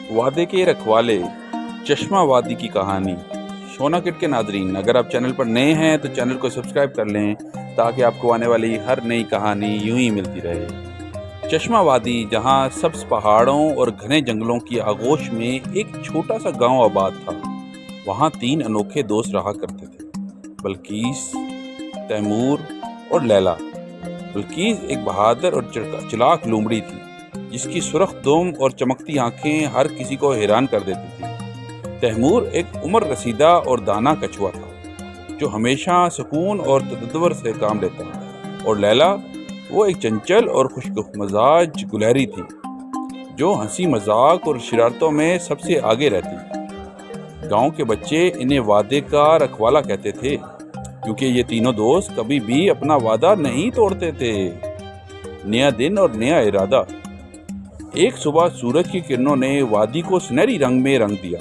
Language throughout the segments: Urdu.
وعدے کے رکھوالے، چشمہ وادی کی کہانی۔ شونا کٹ کے ناظرین، اگر آپ چینل پر نئے ہیں تو چینل کو سبسکرائب کر لیں تاکہ آپ کو آنے والی ہر نئی کہانی یوں ہی ملتی رہے۔ چشمہ وادی، جہاں سبز پہاڑوں اور گھنے جنگلوں کی آغوش میں ایک چھوٹا سا گاؤں آباد تھا، وہاں 3 انوکھے دوست رہا کرتے تھے، بلقیس، تیمور اور لیلا۔ بلقیس ایک بہادر اور چلاک لومڑی تھی جس کی سرخ دم اور چمکتی آنکھیں ہر کسی کو حیران کر دیتی تھی۔ تیمور ایک عمر رسیدہ اور دانا کچھوا تھا جو ہمیشہ سکون اور تدبر سے کام لیتا، اور لیلا وہ ایک چنچل اور خوش مزاج گلہری تھی جو ہنسی مذاق اور شرارتوں میں سب سے آگے رہتی۔ گاؤں کے بچے انہیں وعدے کا رکھوالا کہتے تھے کیونکہ یہ تینوں دوست کبھی بھی اپنا وعدہ نہیں توڑتے تھے۔ نیا دن اور نیا ارادہ۔ ایک صبح سورج کی کرنوں نے وادی کو سنہری رنگ میں رنگ دیا۔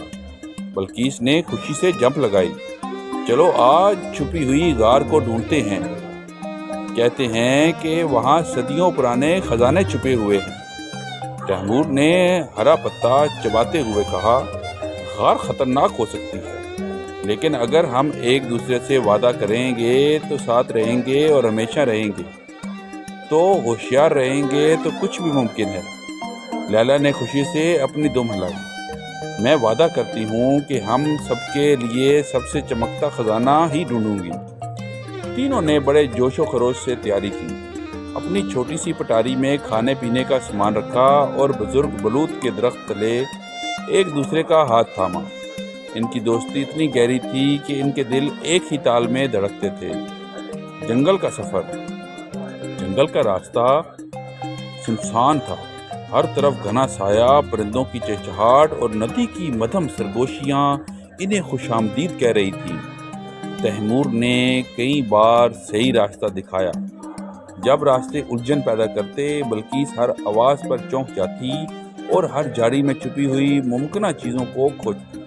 بلقیس نے خوشی سے جمپ لگائی، چلو آج چھپی ہوئی غار کو ڈھونڈتے ہیں۔ کہتے ہیں کہ وہاں صدیوں پرانے خزانے چھپے ہوئے ہیں۔ تیمور نے ہرا پتا چباتے ہوئے کہا، غار خطرناک ہو سکتی ہے، لیکن اگر ہم ایک دوسرے سے وعدہ کریں گے تو ساتھ رہیں گے اور ہمیشہ رہیں گے، تو ہوشیار رہیں گے تو کچھ بھی ممکن ہے۔ لیلا نے خوشی سے اپنی دم ہلائی، میں وعدہ کرتی ہوں کہ ہم سب کے لیے سب سے چمکتا خزانہ ہی ڈھونڈوں گی۔ تینوں نے بڑے جوش و خروش سے تیاری کی، اپنی چھوٹی سی پٹاری میں کھانے پینے کا سامان رکھا اور بزرگ بلوط کے درخت تلے ایک دوسرے کا ہاتھ تھاما۔ ان کی دوستی اتنی گہری تھی کہ ان کے دل ایک ہی تال میں دھڑکتے تھے۔ جنگل کا سفر۔ جنگل کا راستہ سنسان تھا، ہر طرف گھنا سایہ، پرندوں کی چہچہاٹ اور ندی کی مدھم سرگوشیاں انہیں خوش آمدید کہہ رہی تھی۔ تیمور نے کئی بار صحیح راستہ دکھایا۔ جب راستے الجھن پیدا کرتے، بلقیس ہر آواز پر چونک جاتی اور ہر جھاڑی میں چھپی ہوئی ممکنہ چیزوں کو کھوجتی۔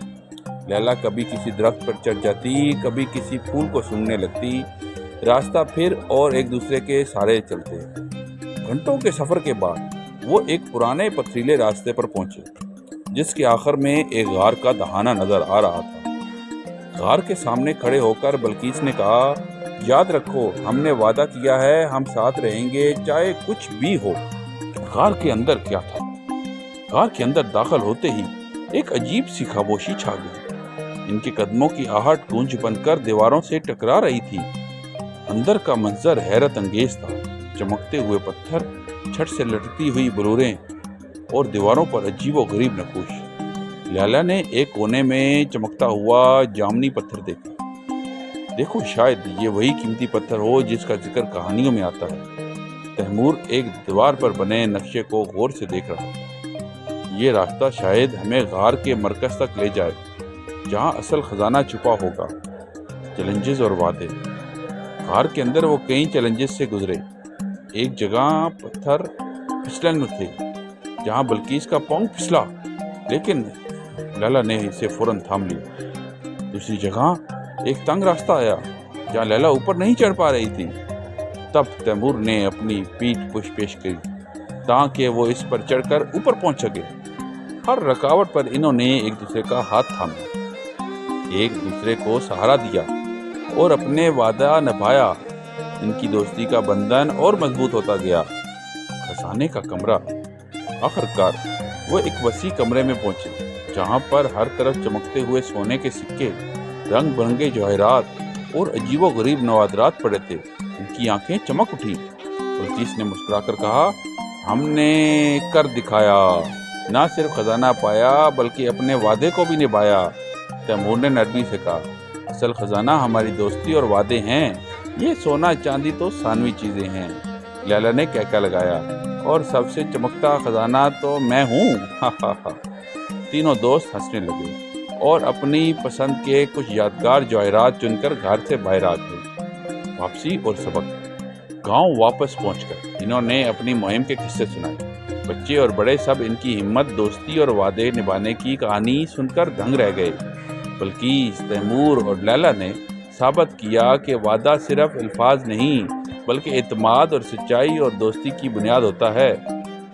لیلا کبھی کسی درخت پر چڑھ جاتی، کبھی کسی پھول کو سونگھنے لگتی۔ راستہ پھر اور ایک دوسرے کے سہارے چلتے۔ گھنٹوں کے سفر کے بعد وہ ایک پرانے پتھریلے راستے پر پہنچے جس کے آخر میں ایک غار کا دہانہ نظر آ رہا تھا۔ غار کے سامنے کھڑے ہو کر بلقیس نے کہا، یاد رکھو، ہم نے وعدہ کیا ہے، ہم ساتھ رہیں گے چاہے کچھ بھی ہو۔ غار کے اندر کیا تھا؟ غار کے اندر داخل ہوتے ہی ایک عجیب سی خاموشی چھا گئی۔ ان کے قدموں کی آہٹ گونج بن کر دیواروں سے ٹکرا رہی تھی۔ اندر کا منظر حیرت انگیز تھا، چمکتے ہوئے پتھر، چھت سے لٹکتی ہوئی بلوریں اور دیواروں پر عجیب و غریب نقوش۔ لیلا نے ایک کونے میں چمکتا ہوا جامنی پتھر دیکھا۔ دیکھو، شاید یہ وہی قیمتی پتھر ہو جس کا ذکر کہانیوں میں آتا ہے۔ تیمور ایک دیوار پر بنے نقشے کو غور سے دیکھ رہا تھا۔ یہ راستہ شاید ہمیں غار کے مرکز تک لے جائے جہاں اصل خزانہ چھپا ہوگا۔ چیلنجز اور وعدے۔ غار کے اندر وہ کئی چیلنجز سے گزرے۔ ایک جگہ پتھر پھسلن تھے جہاں بلقیس کا پاؤں پھسلا، لیکن لیلا نے اسے فوراً تھام لیا۔ دوسری جگہ ایک تنگ راستہ آیا جہاں لیلا اوپر نہیں چڑھ پا رہی تھی۔ تب تیمور نے اپنی پیٹھ پیش کی تاکہ وہ اس پر چڑھ کر اوپر پہنچ سکے۔ ہر رکاوٹ پر انہوں نے ایک دوسرے کا ہاتھ تھاما، ایک دوسرے کو سہارا دیا اور اپنے وعدہ نبھایا۔ ان کی دوستی کا بندھن اور مضبوط ہوتا گیا۔ خزانے کا کمرہ۔ آخرکار وہ ایک وسیع کمرے میں پہنچے جہاں پر ہر طرف چمکتے ہوئے سونے کے سکے، رنگ برنگے جواہرات اور عجیب و غریب نوادرات پڑے تھے۔ ان کی آنکھیں چمک اٹھی۔ بلقیس نے مسکرا کر کہا، ہم نے کر دکھایا، نہ صرف خزانہ پایا بلکہ اپنے وعدے کو بھی نبھایا۔ تیمور نے نرمی سے کہا، اصل خزانہ ہماری دوستی اور وعدے ہیں، یہ سونا چاندی تو ثانوی چیزیں ہیں۔ لیلا نے کہکا لگایا، اور سب سے چمکتا خزانہ تو میں ہوں۔ تینوں دوست ہنسنے لگے اور اپنی پسند کے کچھ یادگار جواہرات چن کر گھر سے باہر آ گئے۔ واپسی اور سبق۔ گاؤں واپس پہنچ کر انہوں نے اپنی مہم کے قصے سنائے۔ بچے اور بڑے سب ان کی ہمت، دوستی اور وعدے نبھانے کی کہانی سن کر دنگ رہ گئے۔ بلقیس، تیمور اور لیلا نے ثابت کیا کہ وعدہ صرف الفاظ نہیں بلکہ اعتماد اور سچائی اور دوستی کی بنیاد ہوتا ہے۔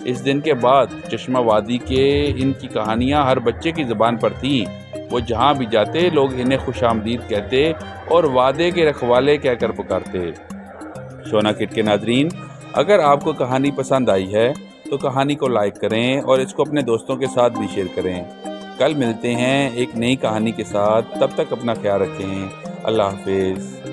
اس دن کے بعد چشمہ وادی کے ان کی کہانیاں ہر بچے کی زبان پر تھیں۔ وہ جہاں بھی جاتے لوگ انہیں خوش آمدید کہتے اور وعدے کے رکھوالے کہہ کر پکارتے۔ شونا کڈ کے ناظرین، اگر آپ کو کہانی پسند آئی ہے تو کہانی کو لائک کریں اور اس کو اپنے دوستوں کے ساتھ بھی شیئر کریں۔ کل ملتے ہیں ایک نئی کہانی کے ساتھ، تب تک اپنا خیال رکھیں۔ اللہ حافظ۔